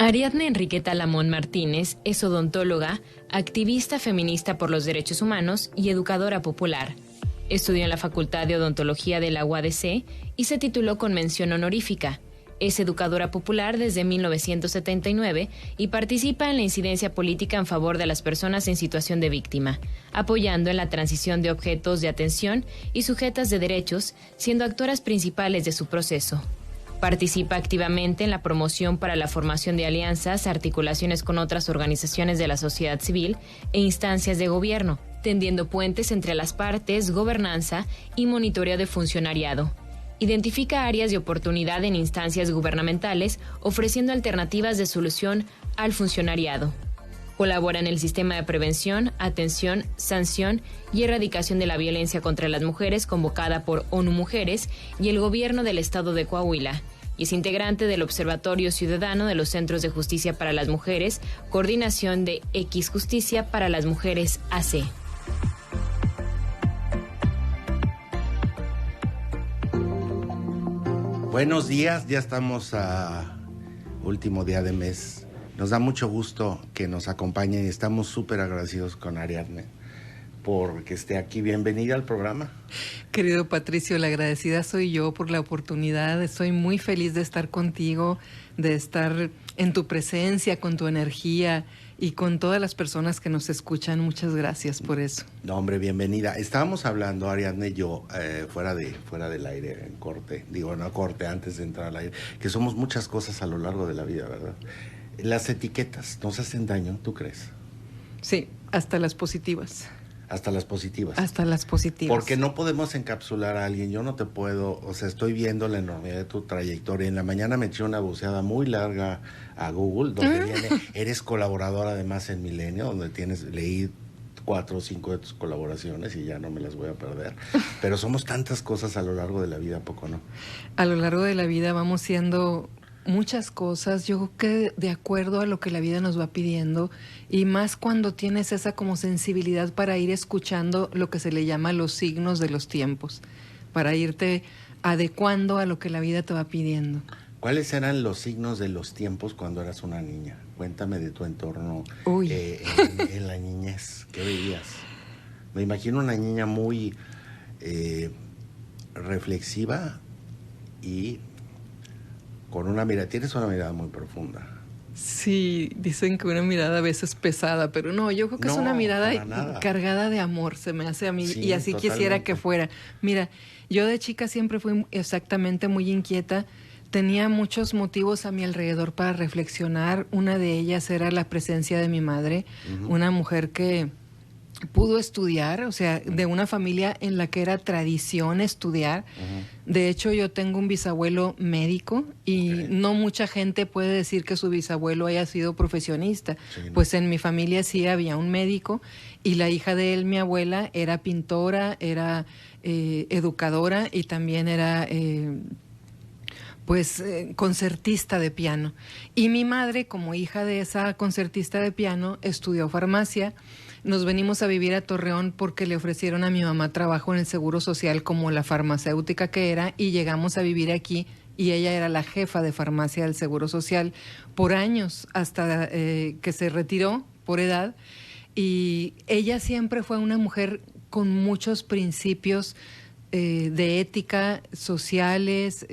Ariadne Enriqueta Lamón Martínez es odontóloga, activista feminista por los derechos humanos y educadora popular. Estudió en la Facultad de Odontología de la UADC y se tituló con mención honorífica. Es educadora popular desde 1979 y participa en la incidencia política en favor de las personas en situación de víctima, apoyando en la transición de objetos de atención y sujetas de derechos, siendo actoras principales de su proceso. Participa activamente en la promoción para la formación de alianzas, articulaciones con otras organizaciones de la sociedad civil e instancias de gobierno, tendiendo puentes entre las partes, gobernanza y monitoreo de funcionariado. Identifica áreas de oportunidad en instancias gubernamentales, ofreciendo alternativas de solución al funcionariado. Colabora en el sistema de prevención, atención, sanción y erradicación de la violencia contra las mujeres convocada por ONU Mujeres y el Gobierno del Estado de Coahuila, y es integrante del Observatorio Ciudadano de los Centros de Justicia para las Mujeres, coordinación de X Justicia para las Mujeres AC. Buenos días, ya estamos a último día de mes. Nos da mucho gusto que nos acompañen y estamos súper agradecidos con Ariadne porque esté aquí. Bienvenida al programa. Querido Patricio, la agradecida soy yo por la oportunidad. Estoy muy feliz de estar contigo, de estar en tu presencia, con tu energía y con todas las personas que nos escuchan. Muchas gracias por eso. No, hombre, bienvenida. Estábamos hablando, Ariadne y yo, fuera del aire, en corte, no corte, antes de entrar al aire, que somos muchas cosas a lo largo de la vida, ¿verdad? Las etiquetas nos hacen daño, ¿tú crees? Sí, hasta las positivas. Hasta las positivas. Hasta las positivas. Porque no podemos encapsular a alguien. Yo no te puedo, estoy viendo la enormidad de tu trayectoria. En la mañana me eché una buceada muy larga a Google, donde viene, eres colaboradora además en Milenio, donde leí 4 o 5 de tus colaboraciones y ya no me las voy a perder. Pero somos tantas cosas a lo largo de la vida, ¿a poco no? A lo largo de la vida vamos siendo muchas cosas, yo creo que de acuerdo a lo que la vida nos va pidiendo, y más cuando tienes esa como sensibilidad para ir escuchando lo que se le llama los signos de los tiempos, para irte adecuando a lo que la vida te va pidiendo. ¿Cuáles eran los signos de los tiempos cuando eras una niña? Cuéntame de tu entorno en la niñez. ¿Qué veías? Me imagino una niña muy reflexiva y con una mirada, tienes una mirada muy profunda. Sí, dicen que una mirada a veces pesada, pero no, yo creo que es una mirada cargada de amor, se me hace a mí, sí, y así totalmente. Quisiera que fuera. Mira, yo de chica siempre fui exactamente muy inquieta, tenía muchos motivos a mi alrededor para reflexionar. Una de ellas era la presencia de mi madre, una mujer que pudo estudiar, o sea, de una familia en la que era tradición estudiar. De hecho, yo tengo un bisabuelo médico y no mucha gente puede decir que su bisabuelo haya sido profesionista. Sí, ¿no? Pues en mi familia sí había un médico y la hija de él, mi abuela, era pintora, era educadora y también era concertista de piano. Y mi madre, como hija de esa concertista de piano, estudió farmacia. Nos venimos a vivir a Torreón porque le ofrecieron a mi mamá trabajo en el Seguro Social como la farmacéutica que era, y llegamos a vivir aquí y ella era la jefa de farmacia del Seguro Social por años, hasta que se retiró por edad. Y ella siempre fue una mujer con muchos principios de ética, sociales,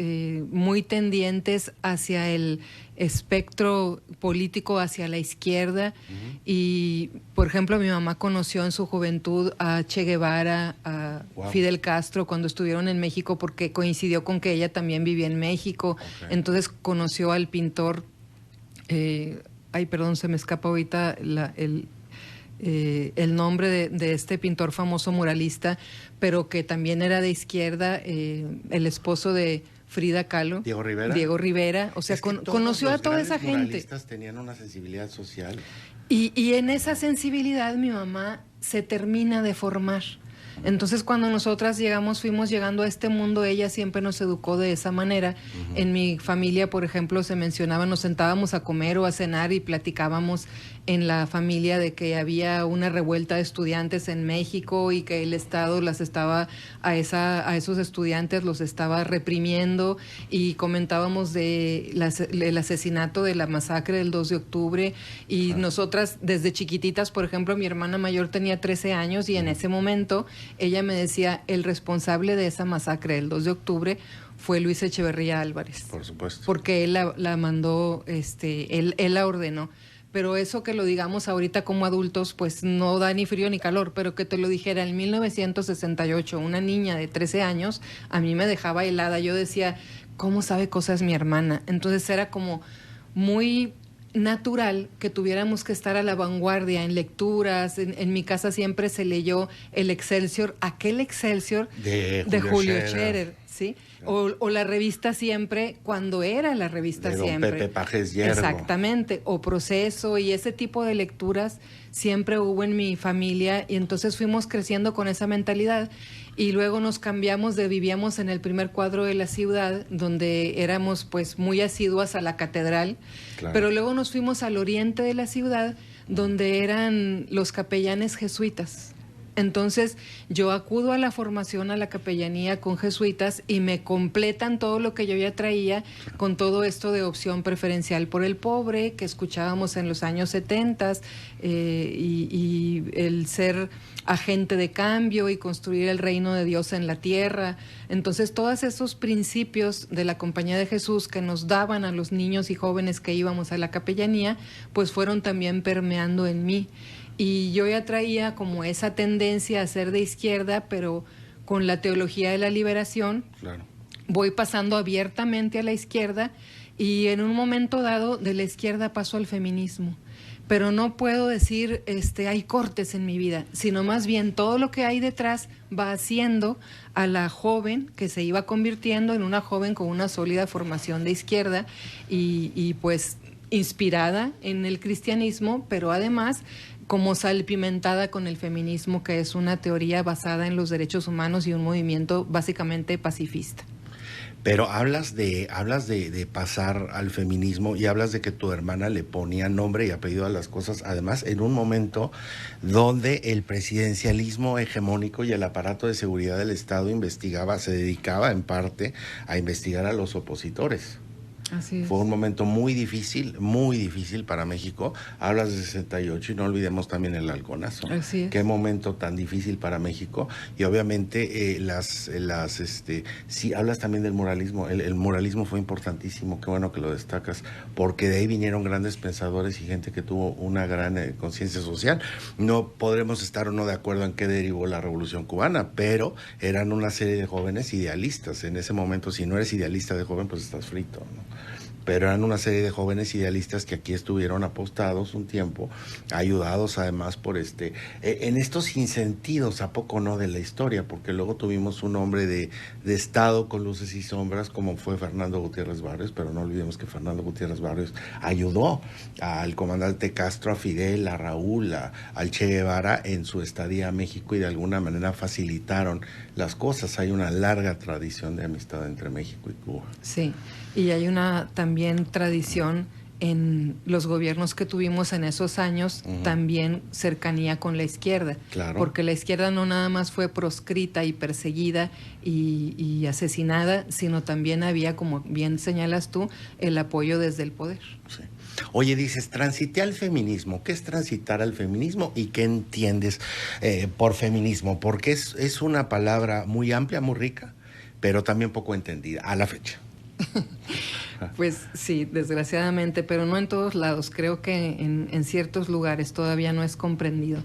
muy tendientes hacia el espectro político, hacia la izquierda. Y, por ejemplo, mi mamá conoció en su juventud a Che Guevara, a Fidel Castro, cuando estuvieron en México, porque coincidió con que ella también vivía en México. Entonces conoció al pintor, se me escapa ahorita el nombre de este pintor famoso muralista, pero que también era de izquierda, el esposo de Frida Kahlo. Diego Rivera. O sea, conoció a toda esa gente. Los muralistas tenían una sensibilidad social. Y en esa sensibilidad mi mamá se termina de formar. Entonces, cuando nosotras fuimos llegando a este mundo, ella siempre nos educó de esa manera. En mi familia, por ejemplo, se mencionaba, nos sentábamos a comer o a cenar y platicábamos en la familia de que había una revuelta de estudiantes en México y que el Estado a esos estudiantes los estaba reprimiendo, y comentábamos el asesinato de la masacre del 2 de octubre, y nosotras desde chiquititas, por ejemplo, mi hermana mayor tenía 13 años y en ese momento ella me decía, el responsable de esa masacre del 2 de octubre fue Luis Echeverría Álvarez. Por supuesto. Porque él la mandó, él la ordenó. Pero eso que lo digamos ahorita como adultos, pues no da ni frío ni calor, pero que te lo dijera en 1968 una niña de 13 años, a mí me dejaba helada. Yo decía, ¿cómo sabe cosas mi hermana? Entonces era como muy natural que tuviéramos que estar a la vanguardia en lecturas. En mi casa siempre se leyó el Excelsior, aquel Excelsior de Julio Scherer, ¿sí? O la revista Siempre, cuando era la revista de don Siempre. Pepe Pajes Yergo. Exactamente, o Proceso, y ese tipo de lecturas siempre hubo en mi familia, y entonces fuimos creciendo con esa mentalidad. Y luego nos cambiamos vivíamos en el primer cuadro de la ciudad, donde éramos pues muy asiduas a la catedral, claro. Pero luego nos fuimos al oriente de la ciudad, donde eran los capellanes jesuitas. Entonces yo acudo a la formación, a la capellanía con jesuitas, y me completan todo lo que yo ya traía con todo esto de opción preferencial por el pobre que escuchábamos en los años 70, y el ser agente de cambio y construir el reino de Dios en la tierra. Entonces todos esos principios de la Compañía de Jesús que nos daban a los niños y jóvenes que íbamos a la capellanía, pues fueron también permeando en mí. Y yo ya traía como esa tendencia a ser de izquierda, pero con la teología de la liberación, claro, voy pasando abiertamente a la izquierda, y en un momento dado de la izquierda paso al feminismo. Pero no puedo decir, hay cortes en mi vida, sino más bien todo lo que hay detrás va haciendo a la joven que se iba convirtiendo en una joven con una sólida formación de izquierda, y pues inspirada en el cristianismo, pero además como salpimentada con el feminismo, que es una teoría basada en los derechos humanos y un movimiento básicamente pacifista. Pero hablas de pasar al feminismo, y hablas de que tu hermana le ponía nombre y apellido a las cosas, además en un momento donde el presidencialismo hegemónico y el aparato de seguridad del Estado se dedicaba en parte a investigar a los opositores. Así es. Fue un momento muy difícil para México. Hablas de 68 y no olvidemos también el halconazo. Así es. Qué momento tan difícil para México. Y obviamente sí, hablas también del muralismo. El muralismo fue importantísimo, qué bueno que lo destacas, porque de ahí vinieron grandes pensadores y gente que tuvo una gran conciencia social. No podremos estar o no de acuerdo en qué derivó la Revolución Cubana, pero eran una serie de jóvenes idealistas. En ese momento, si no eres idealista de joven, pues estás frito, ¿no? Pero eran una serie de jóvenes idealistas que aquí estuvieron apostados un tiempo, ayudados además por en estos sinsentidos, ¿a poco no?, de la historia, porque luego tuvimos un hombre de Estado con luces y sombras como fue Fernando Gutiérrez Barrios, pero no olvidemos que Fernando Gutiérrez Barrios ayudó al comandante Castro, a Fidel, a Raúl, al Che Guevara en su estadía a México, y de alguna manera facilitaron las cosas. Hay una larga tradición de amistad entre México y Cuba. Sí. Y hay una también tradición en los gobiernos que tuvimos en esos años, también cercanía con la izquierda. Claro. Porque la izquierda no nada más fue proscrita y perseguida y asesinada, sino también había, como bien señalas tú, el apoyo desde el poder. Sí. Oye, dices, transité al feminismo. ¿Qué es transitar al feminismo y qué entiendes por feminismo? Porque es una palabra muy amplia, muy rica, pero también poco entendida a la fecha. Pues sí, desgraciadamente, pero no en todos lados. Creo que en ciertos lugares todavía no es comprendido.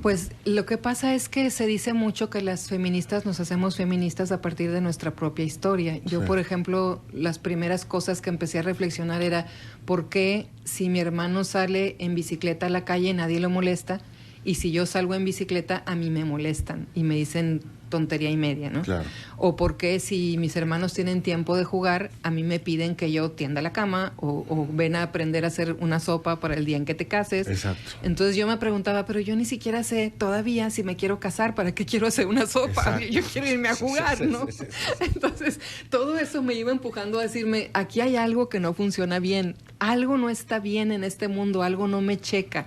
Pues lo que pasa es que se dice mucho que las feministas nos hacemos feministas a partir de nuestra propia historia. Yo, sí, por ejemplo, las primeras cosas que empecé a reflexionar era ¿por qué si mi hermano sale en bicicleta a la calle nadie lo molesta? Y si yo salgo en bicicleta, a mí me molestan y me dicen tontería y media, ¿no? Claro. O por qué si mis hermanos tienen tiempo de jugar, a mí me piden que yo tienda la cama o ven a aprender a hacer una sopa para el día en que te cases. Exacto. Entonces yo me preguntaba, pero yo ni siquiera sé todavía si me quiero casar, ¿para qué quiero hacer una sopa? Exacto. Yo quiero irme a jugar, ¿no? Sí. Entonces todo eso me iba empujando a decirme, aquí hay algo que no funciona bien, algo no está bien en este mundo, algo no me checa.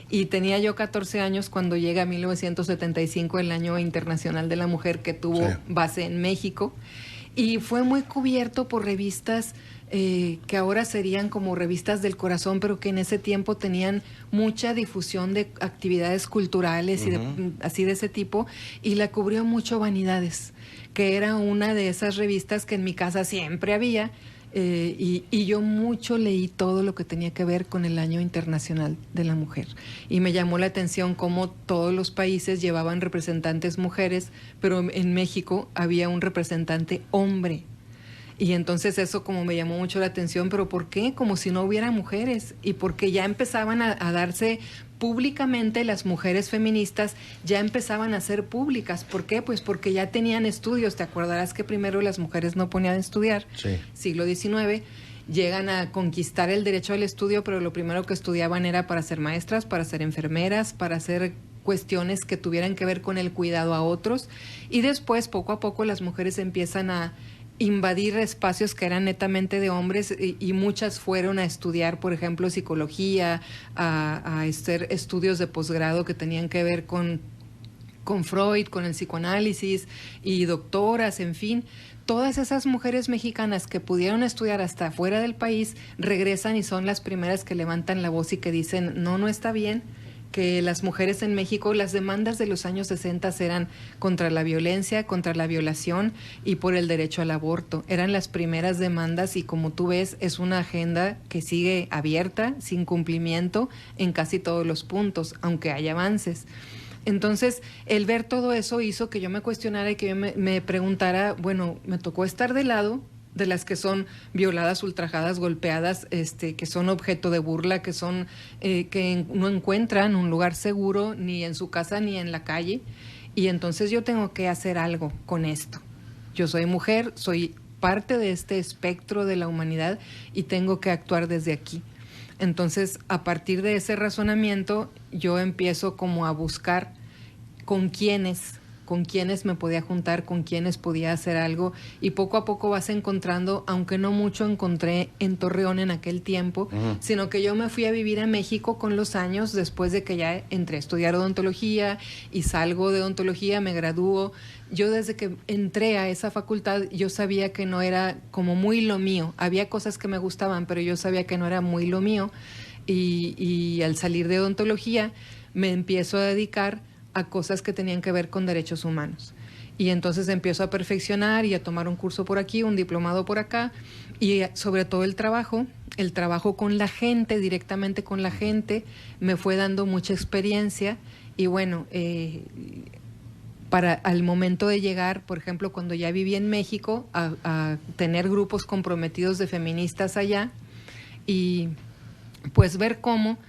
Y tenía yo 14 años cuando llega 1975, el Año Internacional de la Mujer, que tuvo base en México. Y fue muy cubierto por revistas que ahora serían como revistas del corazón, pero que en ese tiempo tenían mucha difusión de actividades culturales y así de ese tipo. Y la cubrió mucho Vanidades, que era una de esas revistas que en mi casa siempre había. Y yo mucho leí todo lo que tenía que ver con el Año Internacional de la Mujer. Y me llamó la atención cómo todos los países llevaban representantes mujeres, pero en México había un representante hombre. Y entonces eso como me llamó mucho la atención, pero ¿por qué? Como si no hubiera mujeres. Y porque ya empezaban a darse públicamente, las mujeres feministas ya empezaban a ser públicas. ¿Por qué? Pues porque ya tenían estudios. Te acordarás que primero las mujeres no ponían a estudiar. Sí. Siglo XIX, llegan a conquistar el derecho al estudio, pero lo primero que estudiaban era para ser maestras, para ser enfermeras, para hacer cuestiones que tuvieran que ver con el cuidado a otros. Y después, poco a poco, las mujeres empiezan a invadir espacios que eran netamente de hombres y muchas fueron a estudiar, por ejemplo, psicología, a hacer estudios de posgrado que tenían que ver con Freud, con el psicoanálisis y doctoras, en fin. Todas esas mujeres mexicanas que pudieron estudiar hasta fuera del país regresan y son las primeras que levantan la voz y que dicen, no está bien que las mujeres en México, las demandas de los años 60 eran contra la violencia, contra la violación y por el derecho al aborto. Eran las primeras demandas y como tú ves es una agenda que sigue abierta, sin cumplimiento en casi todos los puntos, aunque hay avances. Entonces, el ver todo eso hizo que yo me cuestionara y que yo me preguntara, bueno, me tocó estar de lado de las que son violadas, ultrajadas, golpeadas, que son objeto de burla, que son que no encuentran un lugar seguro ni en su casa ni en la calle. Y entonces yo tengo que hacer algo con esto. Yo soy mujer, soy parte de este espectro de la humanidad y tengo que actuar desde aquí. Entonces, a partir de ese razonamiento, yo empiezo como a buscar con quiénes me podía juntar, con quiénes podía hacer algo, y poco a poco vas encontrando, aunque no mucho encontré en Torreón en aquel tiempo, sino que yo me fui a vivir a México con los años, después de que ya entré a estudiar odontología y salgo de odontología, me gradúo. Yo desde que entré a esa facultad, yo sabía que no era como muy lo mío. Había cosas que me gustaban, pero yo sabía que no era muy lo mío, y al salir de odontología me empiezo a dedicar a cosas que tenían que ver con derechos humanos. Y entonces empiezo a perfeccionar y a tomar un curso por aquí, un diplomado por acá, y sobre todo el trabajo con la gente, directamente con la gente, me fue dando mucha experiencia. Y bueno, para al momento de llegar, por ejemplo, cuando ya viví en México, a tener grupos comprometidos de feministas allá, y pues ver cómo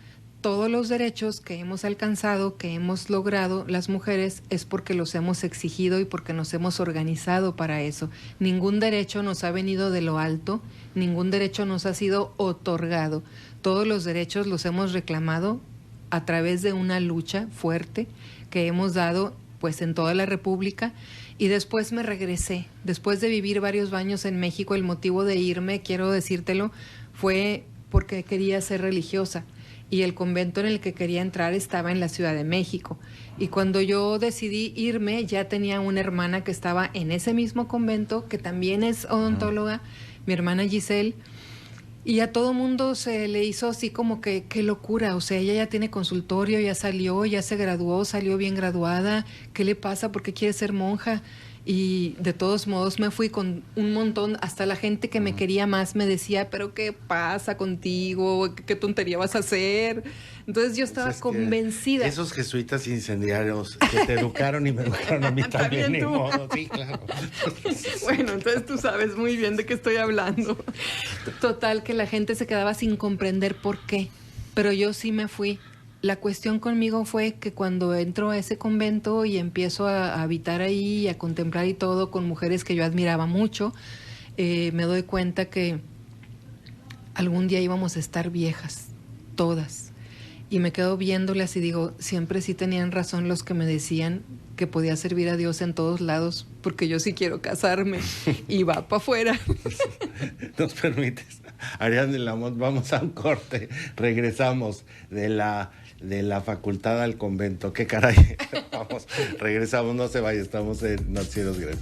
todos los derechos que hemos alcanzado, que hemos logrado las mujeres, es porque los hemos exigido y porque nos hemos organizado para eso. Ningún derecho nos ha venido de lo alto, ningún derecho nos ha sido otorgado. Todos los derechos los hemos reclamado a través de una lucha fuerte que hemos dado pues en toda la República. Y después me regresé. Después de vivir varios años en México, el motivo de irme, quiero decírtelo, fue porque quería ser religiosa. Y el convento en el que quería entrar estaba en la Ciudad de México. Y cuando yo decidí irme, ya tenía una hermana que estaba en ese mismo convento, que también es odontóloga, mi hermana Giselle, y a todo mundo se le hizo así como que qué locura, o sea, ella ya tiene consultorio, ya salió, ya se graduó, salió bien graduada, ¿qué le pasa? ¿Por qué quiere ser monja? Y de todos modos me fui con un montón, hasta la gente que me quería más me decía, pero ¿qué pasa contigo? ¿Qué tontería vas a hacer? Entonces yo estaba convencida. Esos jesuitas incendiarios que te educaron y me educaron a mí también, ni modo. Sí, claro. Bueno, entonces tú sabes muy bien de qué estoy hablando. Total, que la gente se quedaba sin comprender por qué, pero yo sí me fui La cuestión conmigo fue que cuando entro a ese convento y empiezo a habitar ahí y a contemplar y todo con mujeres que yo admiraba mucho, me doy cuenta que algún día íbamos a estar viejas, todas. Y me quedo viéndolas y digo, siempre sí tenían razón los que me decían que podía servir a Dios en todos lados, porque yo sí quiero casarme y va para afuera. ¿Nos permites? Ariadne Lamont, vamos a un corte. Regresamos de la facultad al convento. ¿Qué caray? Vamos, regresamos, no se vaya, estamos en Noticieros Grem.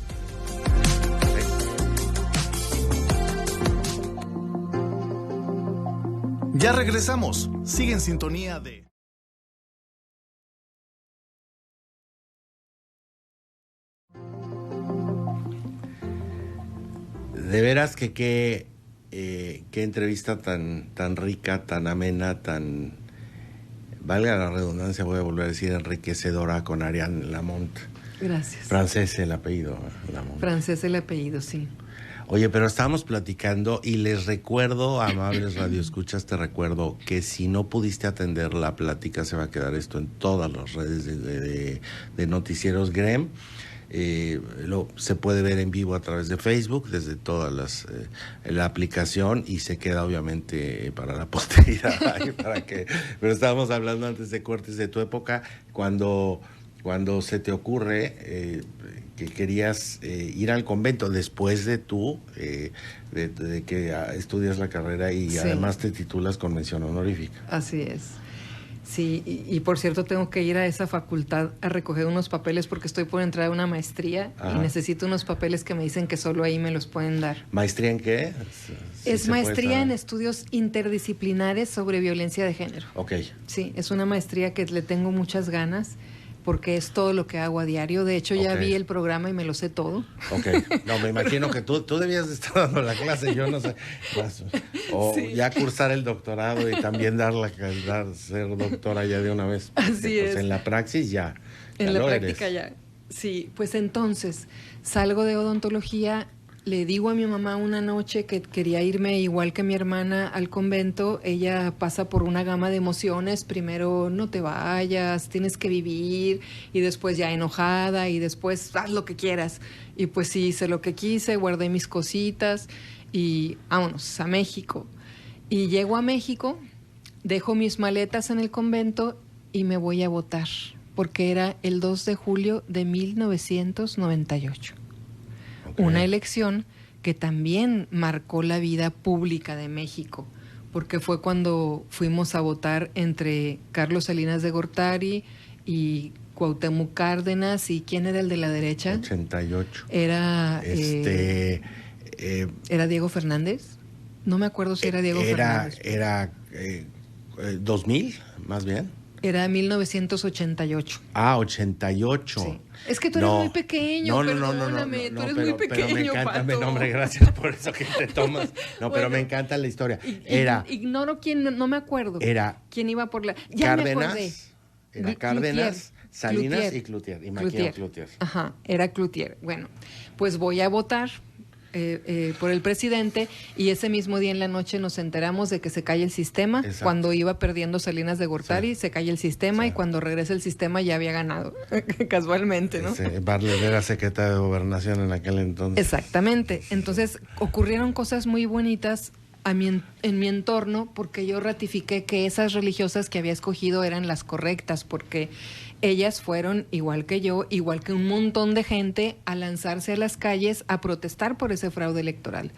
Ya regresamos. Sigue en sintonía de... De veras que qué entrevista tan rica, tan amena, tan, valga la redundancia, voy a volver a decir, enriquecedora con Ariadne Lamont. Gracias. Francés el apellido, Lamont. Francés el apellido, sí. Oye, pero estábamos platicando y les recuerdo, amables radioescuchas, te recuerdo que si no pudiste atender la plática, se va a quedar esto en todas las redes de Noticieros Grem. Se puede ver en vivo a través de Facebook, desde todas la aplicación, y se queda obviamente para la posteridad. Pero estábamos hablando antes de cortes de tu época, cuando se te ocurre que querías ir al convento después de de que estudias la carrera y sí, además te titulas con mención honorífica. Así es. Sí, y por cierto tengo que ir a esa facultad a recoger unos papeles porque estoy por entrar a una maestría. Ajá. Y necesito unos papeles que me dicen que solo ahí me los pueden dar. ¿Maestría en qué? Es maestría en estudios interdisciplinares sobre violencia de género. Ok. Sí, es una maestría que le tengo muchas ganas porque es todo lo que hago a diario. De hecho, ya vi el programa y me lo sé todo. Ok. No, me imagino que tú debías de estar dando la clase, yo no sé. O sí, ya cursar el doctorado y también ser doctora ya de una vez. Así es. Pues en la praxis ya en la práctica ya. Sí, pues entonces salgo de odontología. Le digo a mi mamá una noche que quería irme igual que mi hermana al convento. Ella pasa por una gama de emociones. Primero, no te vayas, tienes que vivir. Y después ya enojada y después haz lo que quieras. Y pues sí, hice lo que quise, guardé mis cositas y vámonos a México. Y llego a México, dejo mis maletas en el convento y me voy a votar. Porque era el 2 de julio de 1998. Una elección que también marcó la vida pública de México, porque fue cuando fuimos a votar entre Carlos Salinas de Gortari y Cuauhtémoc Cárdenas. ¿Y quién era el de la derecha? 88. Era ¿era Diego Fernández? No me acuerdo si era Diego Fernández. Era 2000, más bien. Era 1988. Ah, 88. Sí. Es que tú eres muy pequeño, perdóname, tú eres muy pequeño, pero me encanta, Pato. hombre, gracias por eso que te tomas. No, bueno, pero me encanta la historia. Ignoro quién, no me acuerdo. Era quién iba por la... Ya Cárdenas, me acordé. Era Cárdenas, Salinas y Cloutier. Y Maquia Cloutier. Ajá, era Cloutier. Bueno, pues voy a votar por el presidente y ese mismo día en la noche nos enteramos de que se cae el sistema. Exacto. Cuando iba perdiendo Salinas de Gortari, sí, se cae el sistema, sí, y cuando regresa el sistema ya había ganado, casualmente, ¿no? Sí, Bartlett era secretario de Gobernación en aquel entonces. Exactamente. Entonces ocurrieron cosas muy bonitas en mi entorno porque yo ratifiqué que esas religiosas que había escogido eran las correctas, porque ellas fueron, igual que yo, igual que un montón de gente, a lanzarse a las calles a protestar por ese fraude electoral.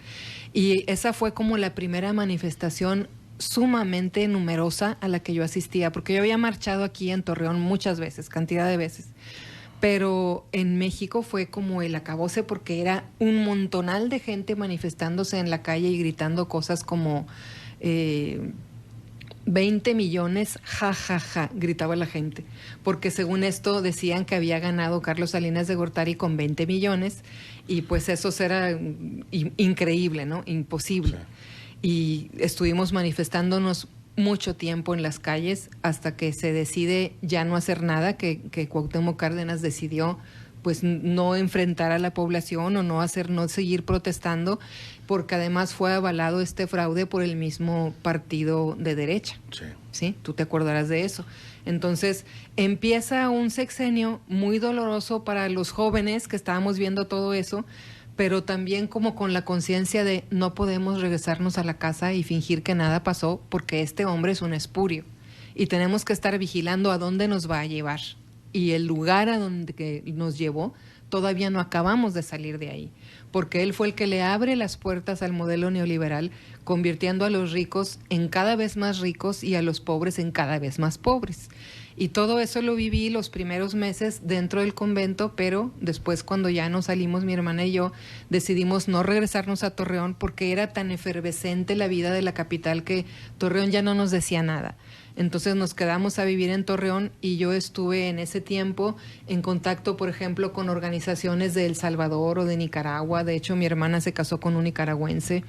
Y esa fue como la primera manifestación sumamente numerosa a la que yo asistía, porque yo había marchado aquí en Torreón muchas veces, cantidad de veces. Pero en México fue como el acabose porque era un montonal de gente manifestándose en la calle y gritando cosas como 20 millones, ja, ja, ja, gritaba la gente. Porque según esto decían que había ganado Carlos Salinas de Gortari con 20 millones y pues eso era increíble, ¿no? Imposible. Sí. Y estuvimos manifestándonos mucho tiempo en las calles hasta que se decide ya no hacer nada, que Cuauhtémoc Cárdenas decidió pues no enfrentar a la población o no seguir protestando, porque además fue avalado este fraude por el mismo partido de derecha. Sí. ¿Sí? Tú te acordarás de eso. Entonces, empieza un sexenio muy doloroso para los jóvenes que estábamos viendo todo eso, pero también como con la conciencia de no podemos regresarnos a la casa y fingir que nada pasó, porque este hombre es un espurio y tenemos que estar vigilando a dónde nos va a llevar. Y el lugar a donde que nos llevó, todavía no acabamos de salir de ahí, porque él fue el que le abre las puertas al modelo neoliberal, convirtiendo a los ricos en cada vez más ricos y a los pobres en cada vez más pobres. Y todo eso lo viví los primeros meses dentro del convento, pero después, cuando ya nos salimos, mi hermana y yo, decidimos no regresarnos a Torreón porque era tan efervescente la vida de la capital que Torreón ya no nos decía nada. Entonces nos quedamos a vivir en Torreón y yo estuve en ese tiempo en contacto, por ejemplo, con organizaciones de El Salvador o de Nicaragua. De hecho, mi hermana se casó con un nicaragüense.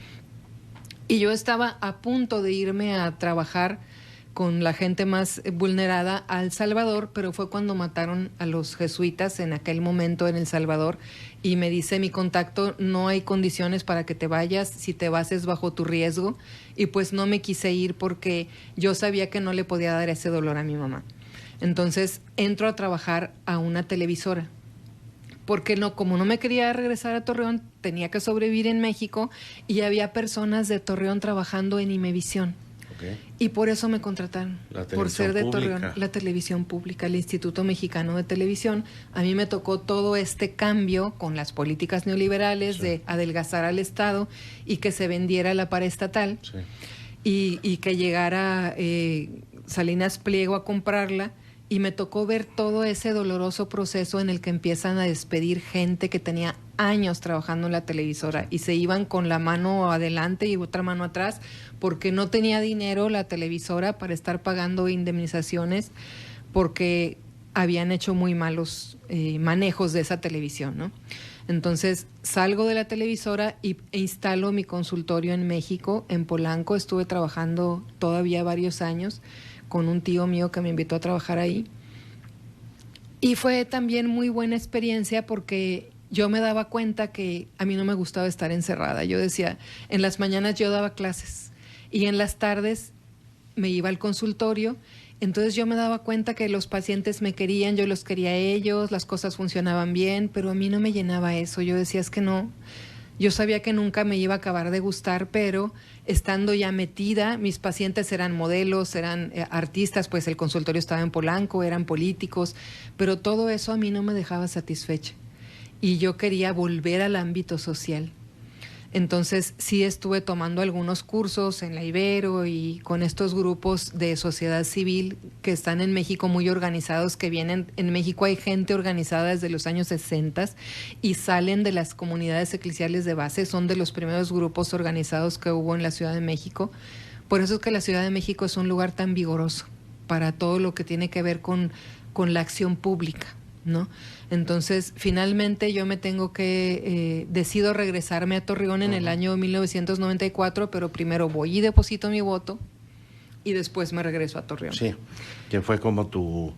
Y yo estaba a punto de irme a trabajar con la gente más vulnerada a El Salvador, pero fue cuando mataron a los jesuitas en aquel momento en El Salvador, y me dice mi contacto: no hay condiciones para que te vayas, si te vas es bajo tu riesgo. Y pues no me quise ir porque yo sabía que no le podía dar ese dolor a mi mamá. Entonces entro a trabajar a una televisora, porque no, como no me quería regresar a Torreón, tenía que sobrevivir en México, y había personas de Torreón trabajando en Imevisión. Okay. Y por eso me contrataron, por ser de Torreón, la televisión pública, el Instituto Mexicano de Televisión. A mí me tocó todo este cambio con las políticas neoliberales, sí, de adelgazar al Estado y que se vendiera la paraestatal, sí, y que llegara Salinas Pliego a comprarla. Y me tocó ver todo ese doloroso proceso en el que empiezan a despedir gente que tenía años trabajando en la televisora y se iban con la mano adelante y otra mano atrás porque no tenía dinero la televisora para estar pagando indemnizaciones, porque habían hecho muy malos manejos de esa televisión, ¿no? Entonces salgo de la televisora e instalo mi consultorio en México, en Polanco. Estuve trabajando todavía varios años con un tío mío que me invitó a trabajar ahí. Y fue también muy buena experiencia porque yo me daba cuenta que a mí no me gustaba estar encerrada. Yo decía, en las mañanas yo daba clases y en las tardes me iba al consultorio. Entonces yo me daba cuenta que los pacientes me querían, yo los quería a ellos, las cosas funcionaban bien, pero a mí no me llenaba eso. Yo decía, es que no. Yo sabía que nunca me iba a acabar de gustar, pero estando ya metida, mis pacientes eran modelos, eran artistas, pues el consultorio estaba en Polanco, eran políticos, pero todo eso a mí no me dejaba satisfecha. Y yo quería volver al ámbito social. Entonces sí estuve tomando algunos cursos en la Ibero y con estos grupos de sociedad civil que están en México muy organizados, que vienen, en México hay gente organizada desde los años 60 y salen de las comunidades eclesiales de base, son de los primeros grupos organizados que hubo en la Ciudad de México. Por eso es que la Ciudad de México es un lugar tan vigoroso para todo lo que tiene que ver con la acción pública, ¿no? Entonces, finalmente yo me tengo que, decido regresarme a Torreón en el año 1994, pero primero voy y deposito mi voto y después me regreso a Torreón. Sí, que fue como tu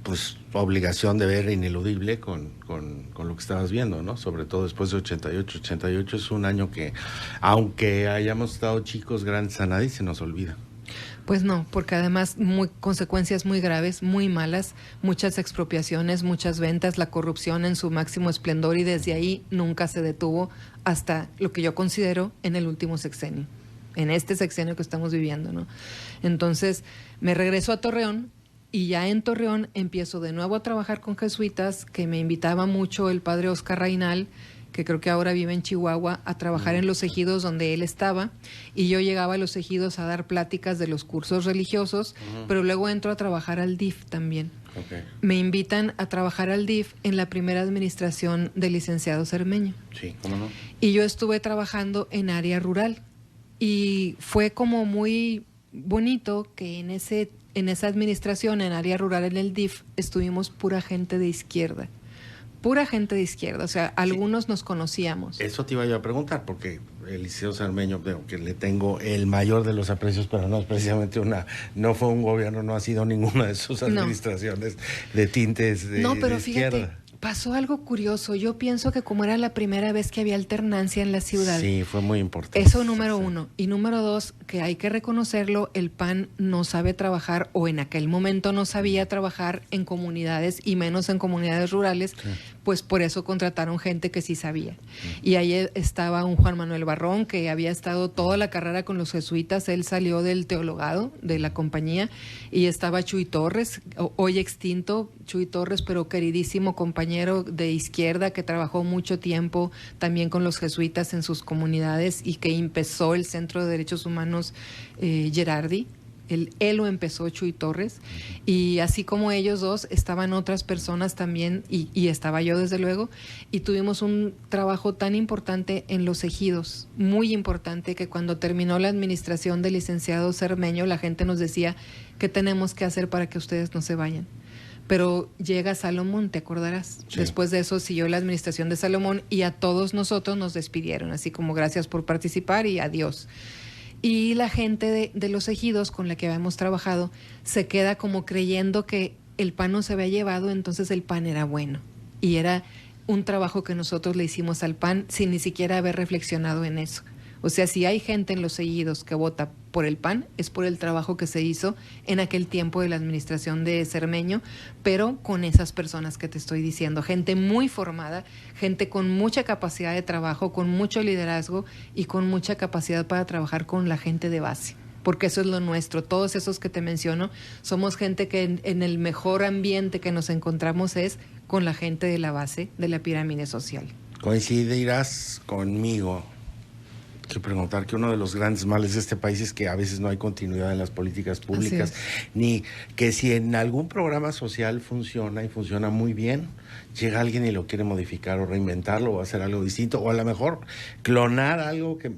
pues obligación de ver ineludible con lo que estabas viendo, ¿no? Sobre todo después de 88. 88 es un año que, aunque hayamos estado chicos, grandes, a nadie se nos olvida. Pues no, porque además consecuencias muy graves, muy malas, muchas expropiaciones, muchas ventas, la corrupción en su máximo esplendor, y desde ahí nunca se detuvo hasta lo que yo considero en el último sexenio, en este sexenio que estamos viviendo, ¿no? Entonces me regreso a Torreón y ya en Torreón empiezo de nuevo a trabajar con jesuitas, que me invitaba mucho el padre Oscar Rainal, que creo que ahora vive en Chihuahua, a trabajar en los ejidos donde él estaba, y yo llegaba a los ejidos a dar pláticas de los cursos religiosos, pero luego entro a trabajar al DIF también. Okay. Me invitan a trabajar al DIF en la primera administración del licenciado Cermeño. Sí, ¿cómo no? Y yo estuve trabajando en área rural, y fue como muy bonito que en esa administración, en área rural, en el DIF, estuvimos pura gente de izquierda, pura gente de izquierda, o sea, algunos nos conocíamos. Eso te iba yo a preguntar, porque el Liceo Cermeño, que le tengo el mayor de los aprecios, pero no es precisamente no fue un gobierno, no ha sido ninguna de sus administraciones de tintes de No, pero de fíjate, izquierda. pasó algo curioso. Yo pienso que como era la primera vez que había alternancia en la ciudad. Sí, fue muy importante. Eso número uno. Y número dos, que hay que reconocerlo, el PAN no sabe trabajar, o en aquel momento no sabía trabajar en comunidades, y menos en comunidades rurales, pues por eso contrataron gente que sí sabía. Y ahí estaba un Juan Manuel Barrón, que había estado toda la carrera con los jesuitas. Él salió del teologado de la compañía, y estaba Chuy Torres, hoy extinto Chuy Torres, pero queridísimo compañero de izquierda que trabajó mucho tiempo también con los jesuitas en sus comunidades y que empezó el Centro de Derechos Humanos Gerardi. Él lo empezó, Chuy Torres, y así como ellos dos, estaban otras personas también, y estaba yo desde luego, y tuvimos un trabajo tan importante en los ejidos, muy importante, que cuando terminó la administración del licenciado Cermeño, la gente nos decía, ¿qué tenemos que hacer para que ustedes no se vayan? Pero llega Salomón, te acordarás. Sí. Después de eso siguió la administración de Salomón, y a todos nosotros nos despidieron, así como gracias por participar y adiós. Y la gente de los ejidos con la que habíamos trabajado se queda como creyendo que el PAN no se había llevado, entonces el PAN era bueno. Y era un trabajo que nosotros le hicimos al PAN sin ni siquiera haber reflexionado en eso. O sea, si hay gente en los ejidos que vota por el PAN, es por el trabajo que se hizo en aquel tiempo de la administración de Cermeño, pero con esas personas que te estoy diciendo, gente muy formada, gente con mucha capacidad de trabajo, con mucho liderazgo y con mucha capacidad para trabajar con la gente de base, porque eso es lo nuestro. Todos esos que te menciono, somos gente que en el mejor ambiente que nos encontramos es con la gente de la base de la pirámide social. Coincidirás conmigo que preguntar que uno de los grandes males de este país es que a veces no hay continuidad en las políticas públicas, ni que si en algún programa social funciona y funciona muy bien, llega alguien y lo quiere modificar o reinventarlo o hacer algo distinto, o a lo mejor clonar algo que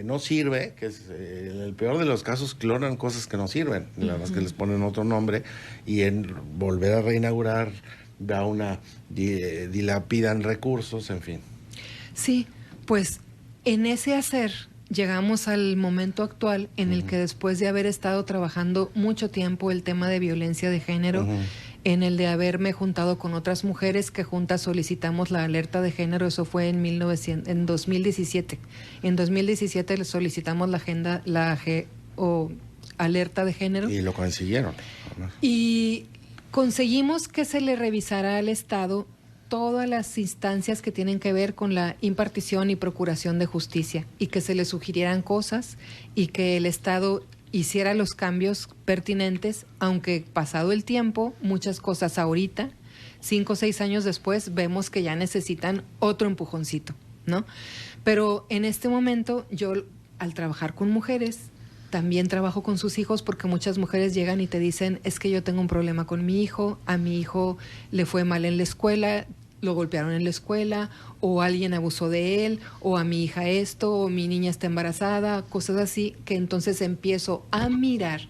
no sirve, que es, en el peor de los casos clonan cosas que no sirven, nada más que les ponen otro nombre, y en volver a reinaugurar dilapidan recursos, en fin. Sí, pues en ese hacer llegamos al momento actual en el que después de haber estado trabajando mucho tiempo el tema de violencia de género, en el de haberme juntado con otras mujeres que juntas solicitamos la alerta de género, eso fue en 2017. En 2017 solicitamos la alerta de género. Y lo consiguieron. Y conseguimos que se le revisara al Estado todas las instancias que tienen que ver con la impartición y procuración de justicia, y que se le sugirieran cosas y que el Estado hiciera los cambios pertinentes, aunque pasado el tiempo, muchas cosas ahorita, 5 o 6 años después, vemos que ya necesitan otro empujoncito, ¿no? Pero en este momento yo, al trabajar con mujeres, también trabajo con sus hijos, porque muchas mujeres llegan y te dicen, es que yo tengo un problema con mi hijo, a mi hijo le fue mal en la escuela, lo golpearon en la escuela, o alguien abusó de él, o a mi hija esto, o mi niña está embarazada, cosas así, que entonces empiezo a mirar,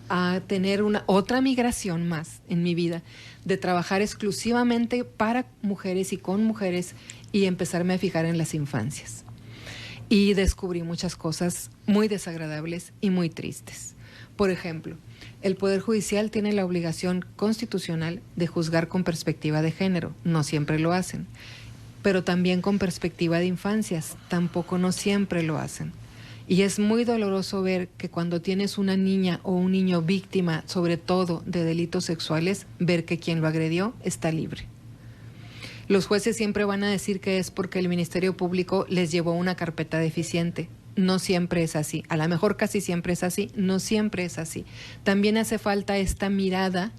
a tener otra migración más en mi vida, de trabajar exclusivamente para mujeres y con mujeres, y empezarme a fijar en las infancias. Y descubrí muchas cosas muy desagradables y muy tristes. Por ejemplo, el Poder Judicial tiene la obligación constitucional de juzgar con perspectiva de género. No siempre lo hacen. Pero también con perspectiva de infancias. Tampoco no siempre lo hacen. Y es muy doloroso ver que cuando tienes una niña o un niño víctima, sobre todo de delitos sexuales, ver que quien lo agredió está libre. Los jueces siempre van a decir que es porque el Ministerio Público les llevó una carpeta deficiente. No siempre es así. A lo mejor casi siempre es así. No siempre es así. También hace falta esta mirada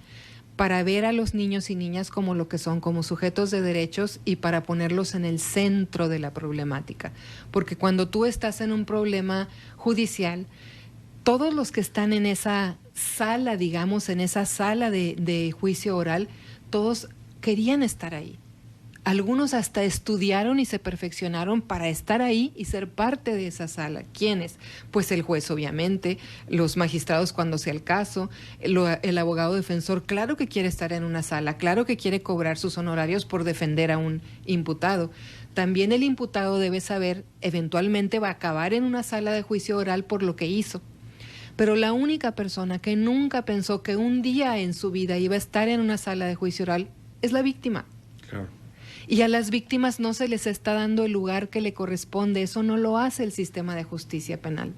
para ver a los niños y niñas como lo que son, como sujetos de derechos, y para ponerlos en el centro de la problemática. Porque cuando tú estás en un problema judicial, todos los que están en esa sala, digamos, en esa sala de juicio oral, todos querían estar ahí. Algunos hasta estudiaron y se perfeccionaron para estar ahí y ser parte de esa sala. ¿Quiénes? Pues el juez, obviamente, los magistrados cuando sea el caso, el abogado defensor, claro que quiere estar en una sala, claro que quiere cobrar sus honorarios por defender a un imputado. También el imputado debe saber, eventualmente va a acabar en una sala de juicio oral por lo que hizo. Pero la única persona que nunca pensó que un día en su vida iba a estar en una sala de juicio oral es la víctima. Claro. Y a las víctimas no se les está dando el lugar que le corresponde. Eso no lo hace el sistema de justicia penal,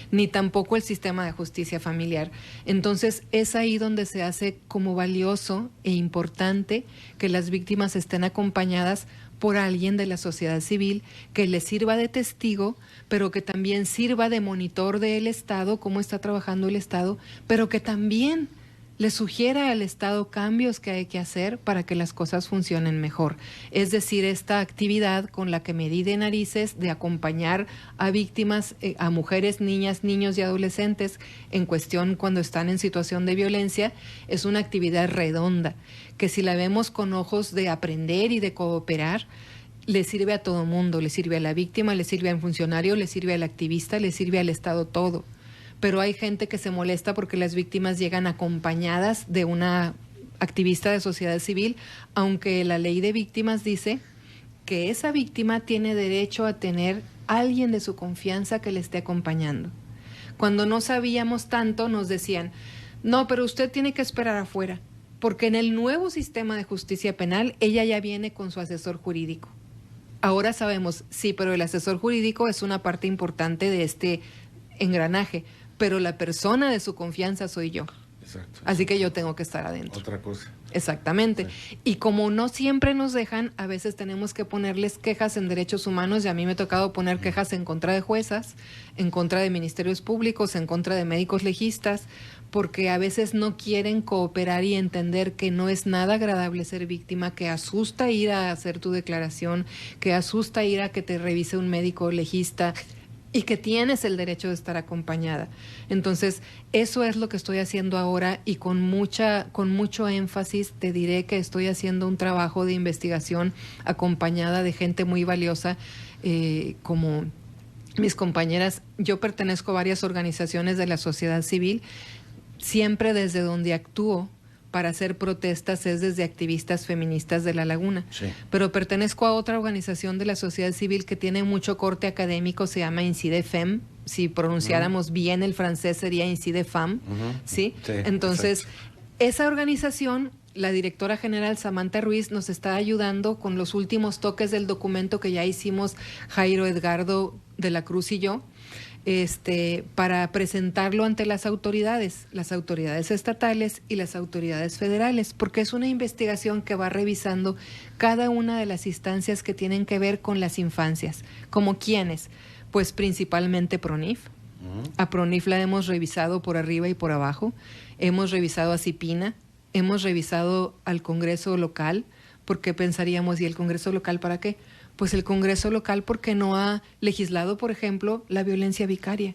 ni tampoco el sistema de justicia familiar. Entonces es ahí donde se hace como valioso e importante que las víctimas estén acompañadas por alguien de la sociedad civil que les sirva de testigo, pero que también sirva de monitor del Estado, cómo está trabajando el Estado, pero que también le sugiera al Estado cambios que hay que hacer para que las cosas funcionen mejor. Es decir, esta actividad con la que me di de narices de acompañar a víctimas, a mujeres, niñas, niños y adolescentes en cuestión cuando están en situación de violencia, es una actividad redonda, que si la vemos con ojos de aprender y de cooperar, le sirve a todo mundo, le sirve a la víctima, le sirve al funcionario, le sirve al activista, le sirve al Estado todo. Pero hay gente que se molesta porque las víctimas llegan acompañadas de una activista de sociedad civil, aunque la ley de víctimas dice que esa víctima tiene derecho a tener alguien de su confianza que le esté acompañando. Cuando no sabíamos tanto nos decían, no, pero usted tiene que esperar afuera, porque en el nuevo sistema de justicia penal ella ya viene con su asesor jurídico. Ahora sabemos, sí, pero el asesor jurídico es una parte importante de este engranaje, pero la persona de su confianza soy yo. Exacto. Así que yo tengo que estar adentro. Otra cosa. Exactamente. Sí. Y como no siempre nos dejan, a veces tenemos que ponerles quejas en derechos humanos, y a mí me ha tocado poner quejas en contra de juezas, en contra de ministerios públicos, en contra de médicos legistas, porque a veces no quieren cooperar y entender que no es nada agradable ser víctima, que asusta ir a hacer tu declaración, que asusta ir a que te revise un médico legista, y que tienes el derecho de estar acompañada. Entonces, eso es lo que estoy haciendo ahora, y con mucho énfasis te diré que estoy haciendo un trabajo de investigación acompañada de gente muy valiosa, como mis compañeras. Yo pertenezco a varias organizaciones de la sociedad civil, siempre desde donde actúo para hacer protestas es desde activistas feministas de La Laguna. Sí. Pero pertenezco a otra organización de la sociedad civil que tiene mucho corte académico, se llama INCIDEFEM. Si pronunciáramos bien el francés sería INCIDEFAM, ¿sí? Sí, Entonces, exacto. Esa organización, la directora general Samantha Ruiz, nos está ayudando con los últimos toques del documento que ya hicimos Jairo Edgardo de la Cruz y yo, para presentarlo ante las autoridades estatales y las autoridades federales, porque es una investigación que va revisando cada una de las instancias que tienen que ver con las infancias. ¿Como quiénes? Pues principalmente PRONIF. A PRONIF la hemos revisado por arriba y por abajo, hemos revisado a CIPINA, hemos revisado al Congreso local, porque pensaríamos, ¿y el Congreso local para qué? Pues el Congreso local porque no ha legislado, por ejemplo, la violencia vicaria.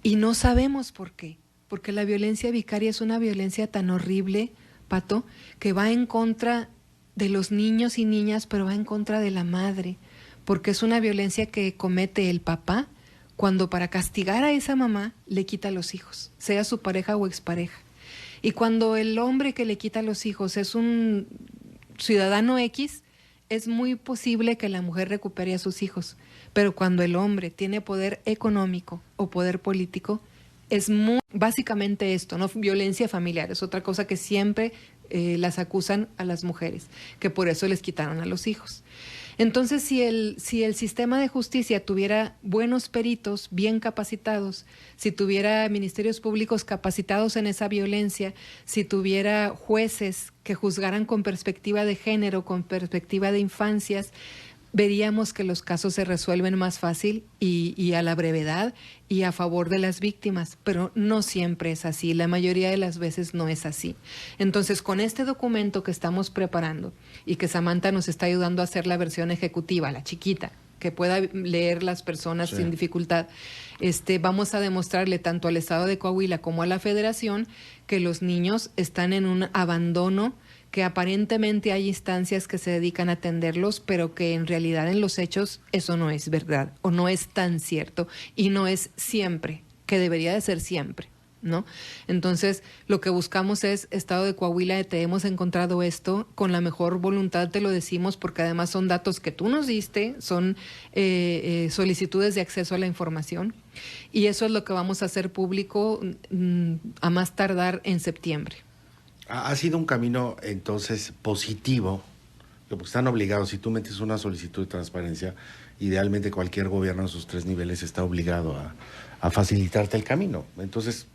Y no sabemos por qué, porque la violencia vicaria es una violencia tan horrible, Pato, que va en contra de los niños y niñas, pero va en contra de la madre, porque es una violencia que comete el papá cuando para castigar a esa mamá le quita a los hijos, sea su pareja o expareja. Y cuando el hombre que le quita a los hijos es un ciudadano X, es muy posible que la mujer recupere a sus hijos, pero cuando el hombre tiene poder económico o poder político, es básicamente esto, ¿no? Violencia familiar, es otra cosa que siempre las acusan a las mujeres, que por eso les quitaron a los hijos. Entonces, si el sistema de justicia tuviera buenos peritos, bien capacitados, si tuviera ministerios públicos capacitados en esa violencia, si tuviera jueces que juzgaran con perspectiva de género, con perspectiva de infancias, veríamos que los casos se resuelven más fácil y a la brevedad y a favor de las víctimas, pero no siempre es así, la mayoría de las veces no es así. Entonces, con este documento que estamos preparando y que Samantha nos está ayudando a hacer la versión ejecutiva, la chiquita, que pueda leer las personas sin dificultad, vamos a demostrarle tanto al Estado de Coahuila como a la Federación que los niños están en un abandono que aparentemente hay instancias que se dedican a atenderlos, pero que en realidad en los hechos eso no es verdad o no es tan cierto y no es siempre, que debería de ser siempre, ¿no? Entonces, lo que buscamos es, Estado de Coahuila, te hemos encontrado esto, con la mejor voluntad te lo decimos, porque además son datos que tú nos diste, son solicitudes de acceso a la información, y eso es lo que vamos a hacer público a más tardar en septiembre. Ha sido un camino, entonces, positivo, porque están obligados, si tú metes una solicitud de transparencia, idealmente cualquier gobierno en sus 3 niveles está obligado a facilitarte el camino. Entonces,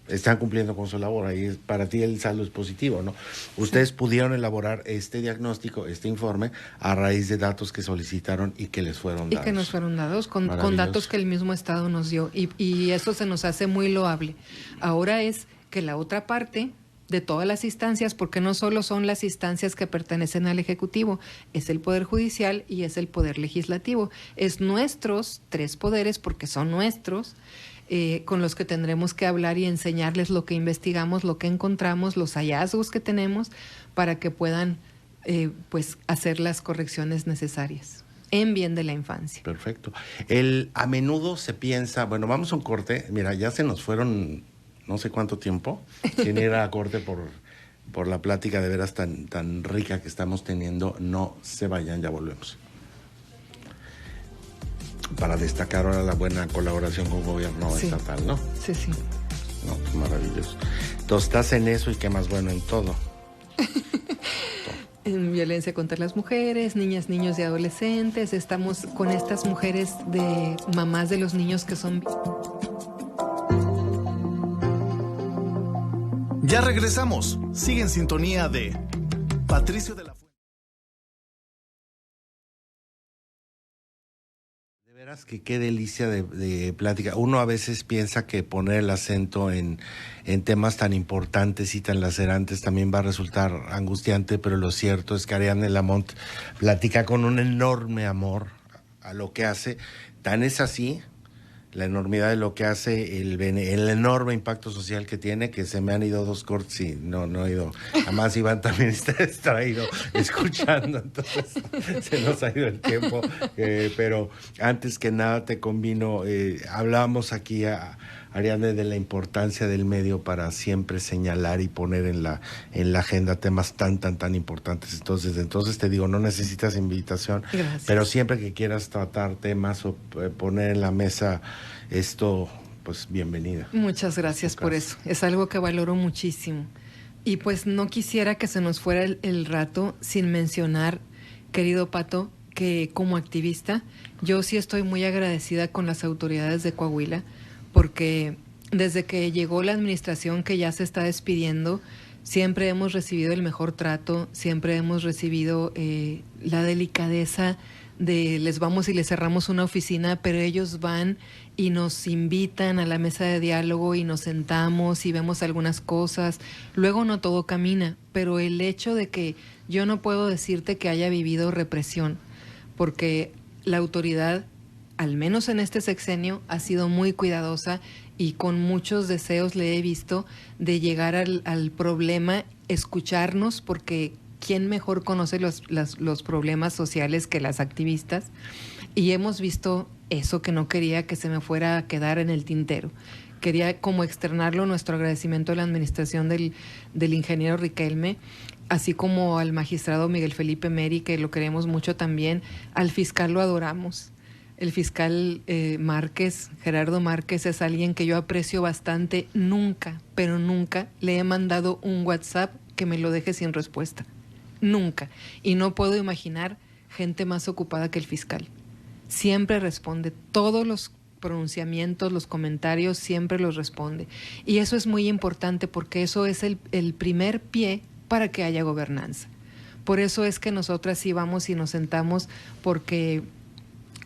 están cumpliendo con su labor, ahí para ti el saldo es positivo, ¿no? Ustedes pudieron elaborar este diagnóstico, este informe, a raíz de datos que solicitaron y que les fueron dados. Y que nos fueron dados, con datos que el mismo Estado nos dio, y eso se nos hace muy loable. Ahora es que la otra parte de todas las instancias, porque no solo son las instancias que pertenecen al Ejecutivo, es el Poder Judicial y es el Poder Legislativo. Es nuestros 3 poderes, porque son nuestros, con los que tendremos que hablar y enseñarles lo que investigamos, lo que encontramos, los hallazgos que tenemos, para que puedan pues hacer las correcciones necesarias en bien de la infancia. Perfecto. A menudo se piensa, bueno, vamos a un corte, mira, ya se nos fueron no sé cuánto tiempo, sin ir a corte por la plática de veras tan rica que estamos teniendo. No se vayan, ya volvemos. Para destacar ahora la buena colaboración con el gobierno estatal, ¿no? Sí, sí. No, pues maravilloso. Entonces estás en eso y qué más bueno en todo. En violencia contra las mujeres, niñas, niños y adolescentes. Estamos con estas mujeres de mamás de los niños que son... Ya regresamos. Sigue en sintonía de Patricio de la Fuente. De veras que qué delicia de plática. Uno a veces piensa que poner el acento en temas tan importantes y tan lacerantes también va a resultar angustiante, pero lo cierto es que Ariadne Lamont platica con un enorme amor a lo que hace. Tan es así la enormidad de lo que hace, el enorme impacto social que tiene, que se me han ido 2 cortes y no he ido. Además, Iván también está distraído escuchando, entonces se nos ha ido el tiempo. Pero antes que nada te convino, hablábamos aquí a Ariadne de la importancia del medio para siempre señalar y poner en la agenda temas tan importantes. Entonces te digo, no necesitas invitación. Gracias. Pero siempre que quieras tratar temas o poner en la mesa esto, pues bienvenida. Muchas gracias por eso. Es algo que valoro muchísimo. Y pues no quisiera que se nos fuera el rato sin mencionar, querido Pato, que como activista, yo sí estoy muy agradecida con las autoridades de Coahuila, porque desde que llegó la administración que ya se está despidiendo, siempre hemos recibido el mejor trato, siempre hemos recibido la delicadeza de les vamos y les cerramos una oficina, pero ellos van y nos invitan a la mesa de diálogo y nos sentamos y vemos algunas cosas. Luego no todo camina, pero el hecho de que yo no puedo decirte que haya vivido represión, porque la autoridad, al menos en este sexenio, ha sido muy cuidadosa y con muchos deseos le he visto de llegar al problema, escucharnos, porque ¿quién mejor conoce los problemas sociales que las activistas? Y hemos visto eso que no quería que se me fuera a quedar en el tintero. Quería como externarlo, nuestro agradecimiento a la administración del ingeniero Riquelme, así como al magistrado Miguel Felipe Meri, que lo queremos mucho también. Al fiscal lo adoramos. El fiscal Márquez, Gerardo Márquez, es alguien que yo aprecio bastante. Nunca, pero nunca le he mandado un WhatsApp que me lo deje sin respuesta. Nunca. Y no puedo imaginar gente más ocupada que el fiscal. Siempre responde. Todos los pronunciamientos, los comentarios, siempre los responde. Y eso es muy importante porque eso es el primer pie para que haya gobernanza. Por eso es que nosotras sí vamos y nos sentamos, porque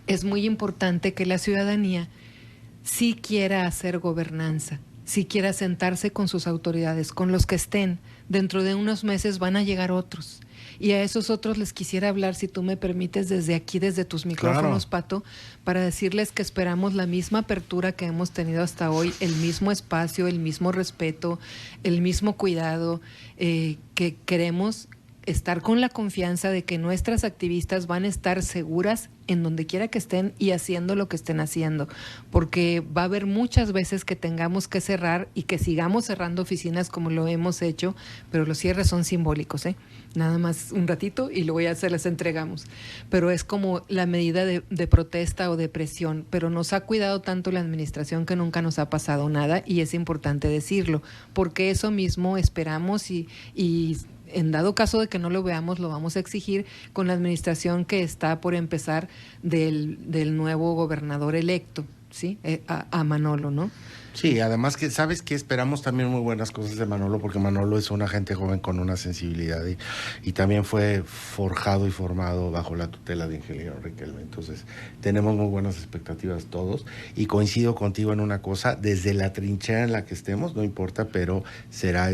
es muy importante que la ciudadanía sí quiera hacer gobernanza, sí quiera sentarse con sus autoridades, con los que estén. Dentro de unos meses van a llegar otros. Y a esos otros les quisiera hablar, si tú me permites, desde aquí, desde tus micrófonos, claro, Pato, para decirles que esperamos la misma apertura que hemos tenido hasta hoy, el mismo espacio, el mismo respeto, el mismo cuidado, que queremos estar con la confianza de que nuestras activistas van a estar seguras en donde quiera que estén y haciendo lo que estén haciendo, porque va a haber muchas veces que tengamos que cerrar y que sigamos cerrando oficinas como lo hemos hecho, pero los cierres son simbólicos, nada más un ratito y luego ya se las entregamos, pero es como la medida de protesta o de presión, pero nos ha cuidado tanto la administración que nunca nos ha pasado nada y es importante decirlo, porque eso mismo esperamos y en dado caso de que no lo veamos, lo vamos a exigir con la administración que está por empezar del nuevo gobernador electo, ¿sí? A Manolo, ¿no? Sí, además que sabes que esperamos también muy buenas cosas de Manolo, porque Manolo es una gente joven con una sensibilidad y también fue forjado y formado bajo la tutela de ingeniero Riquelme. Entonces tenemos muy buenas expectativas todos y coincido contigo en una cosa, desde la trinchera en la que estemos, no importa, pero será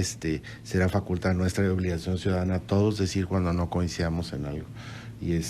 facultad nuestra y obligación ciudadana todos decir cuando no coincidamos en algo. Y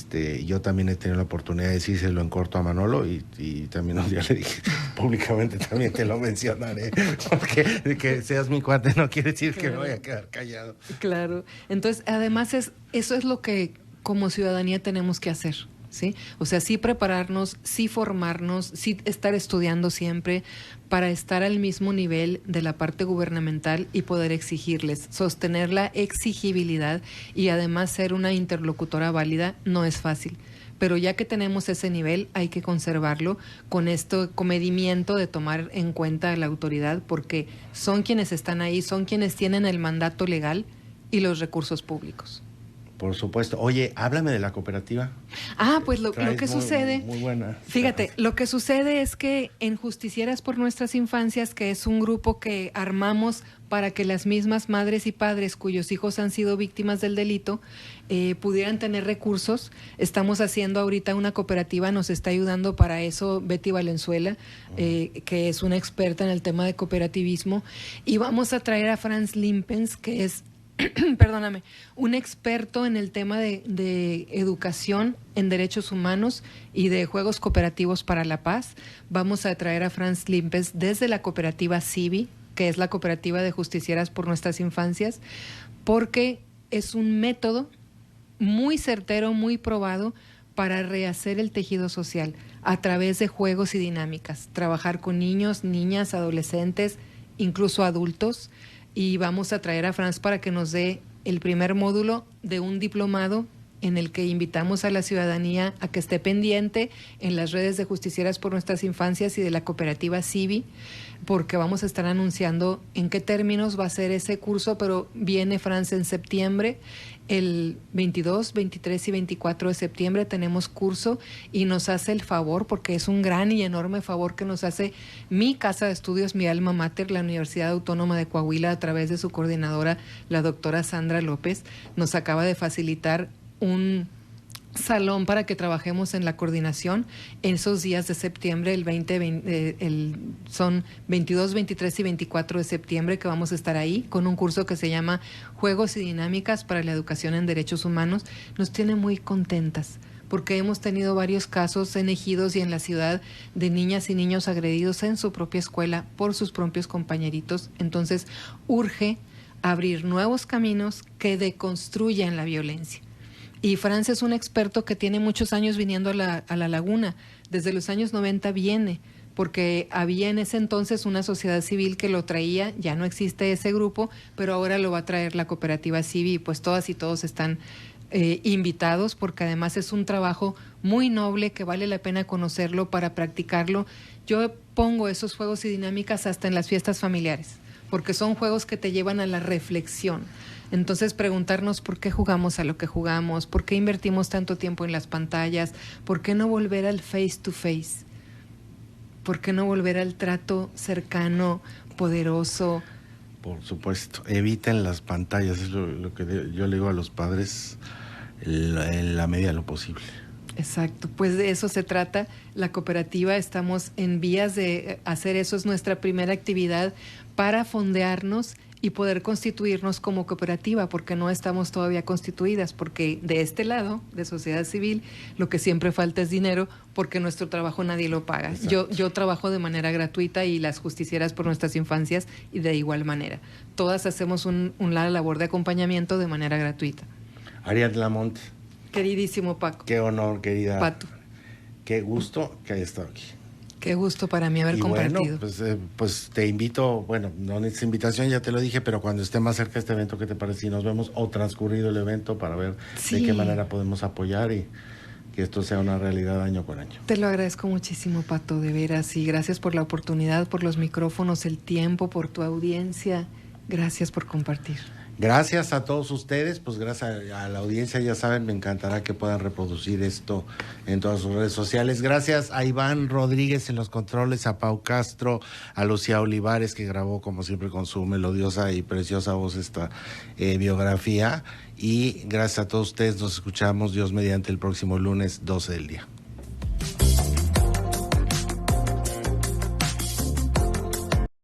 yo también he tenido la oportunidad de decírselo en corto a Manolo y también un día le dije públicamente, también te lo mencionaré, porque que seas mi cuate no quiere decir que me voy a quedar callado. Claro, entonces además eso es lo que como ciudadanía tenemos que hacer, ¿sí? O sea, sí prepararnos, sí formarnos, sí estar estudiando siempre para estar al mismo nivel de la parte gubernamental y poder exigirles, sostener la exigibilidad y además ser una interlocutora válida no es fácil. Pero ya que tenemos ese nivel, hay que conservarlo con este comedimiento de tomar en cuenta a la autoridad, porque son quienes están ahí, son quienes tienen el mandato legal y los recursos públicos. Por supuesto. Oye, háblame de la cooperativa. Pues lo que sucede, muy buena. Fíjate, lo que sucede es que en Justicieras por Nuestras Infancias, que es un grupo que armamos para que las mismas madres y padres cuyos hijos han sido víctimas del delito pudieran tener recursos, estamos haciendo ahorita una cooperativa, nos está ayudando para eso Betty Valenzuela, que es una experta en el tema de cooperativismo, y vamos a traer a Franz Limpens, que es perdóname, un experto en el tema de educación en derechos humanos y de juegos cooperativos para la paz. Vamos a traer a Franz Limpens desde la cooperativa CIVI, que es la cooperativa de Justicieras por Nuestras Infancias, porque es un método muy certero, muy probado para rehacer el tejido social a través de juegos y dinámicas, trabajar con niños, niñas, adolescentes, incluso adultos. Y vamos a traer a Franz para que nos dé el primer módulo de un diplomado en el que invitamos a la ciudadanía a que esté pendiente en las redes de Justicieras por Nuestras Infancias y de la cooperativa CIVI, porque vamos a estar anunciando en qué términos va a ser ese curso, pero viene Franz en septiembre. El 22, 23 y 24 de septiembre tenemos curso y nos hace el favor, porque es un gran y enorme favor que nos hace mi casa de estudios, mi alma mater, la Universidad Autónoma de Coahuila, a través de su coordinadora, la doctora Sandra López, nos acaba de facilitar un salón para que trabajemos en la coordinación en esos días de septiembre, son 22, 23 y 24 de septiembre que vamos a estar ahí con un curso que se llama Juegos y Dinámicas para la Educación en Derechos Humanos. Nos tiene muy contentas porque hemos tenido varios casos en ejidos y en la ciudad de niñas y niños agredidos en su propia escuela por sus propios compañeritos. Entonces urge abrir nuevos caminos que deconstruyan la violencia. Y Franz es un experto que tiene muchos años viniendo a la laguna. Desde los años 90 viene, porque había en ese entonces una sociedad civil que lo traía, ya no existe ese grupo, pero ahora lo va a traer la cooperativa CIVI, y pues todas y todos están invitados, porque además es un trabajo muy noble que vale la pena conocerlo para practicarlo. Yo pongo esos juegos y dinámicas hasta en las fiestas familiares, porque son juegos que te llevan a la reflexión. Entonces preguntarnos por qué jugamos a lo que jugamos, por qué invertimos tanto tiempo en las pantallas, por qué no volver al face to face, por qué no volver al trato cercano, poderoso. Por supuesto, eviten las pantallas, es lo que yo le digo a los padres en la medida de lo posible. Exacto, pues de eso se trata la cooperativa, estamos en vías de hacer eso, es nuestra primera actividad para fondearnos y poder constituirnos como cooperativa, porque no estamos todavía constituidas, porque de este lado, de sociedad civil, lo que siempre falta es dinero, porque nuestro trabajo nadie lo paga. Yo trabajo de manera gratuita y las Justicieras por Nuestras Infancias y de igual manera. Todas hacemos una labor de acompañamiento de manera gratuita. Ariadna Lamont. Queridísimo Paco. Qué honor, querida. Pato. Qué gusto que hayas estado aquí. Qué gusto para mí haber Y compartido. bueno, pues te invito, bueno, no necesitas invitación, ya te lo dije, pero cuando esté más cerca este evento, ¿qué te parece si nos vemos o transcurrido el evento para ver de qué manera podemos apoyar y que esto sea una realidad año con año? Te lo agradezco muchísimo, Pato, de veras, y gracias por la oportunidad, por los micrófonos, el tiempo, por tu audiencia. Gracias por compartir. Gracias a todos ustedes, pues gracias a la audiencia, ya saben, me encantará que puedan reproducir esto en todas sus redes sociales. Gracias a Iván Rodríguez en los controles, a Pau Castro, a Lucía Olivares, que grabó como siempre con su melodiosa y preciosa voz esta biografía. Y gracias a todos ustedes, nos escuchamos Dios mediante el próximo lunes 12 del día.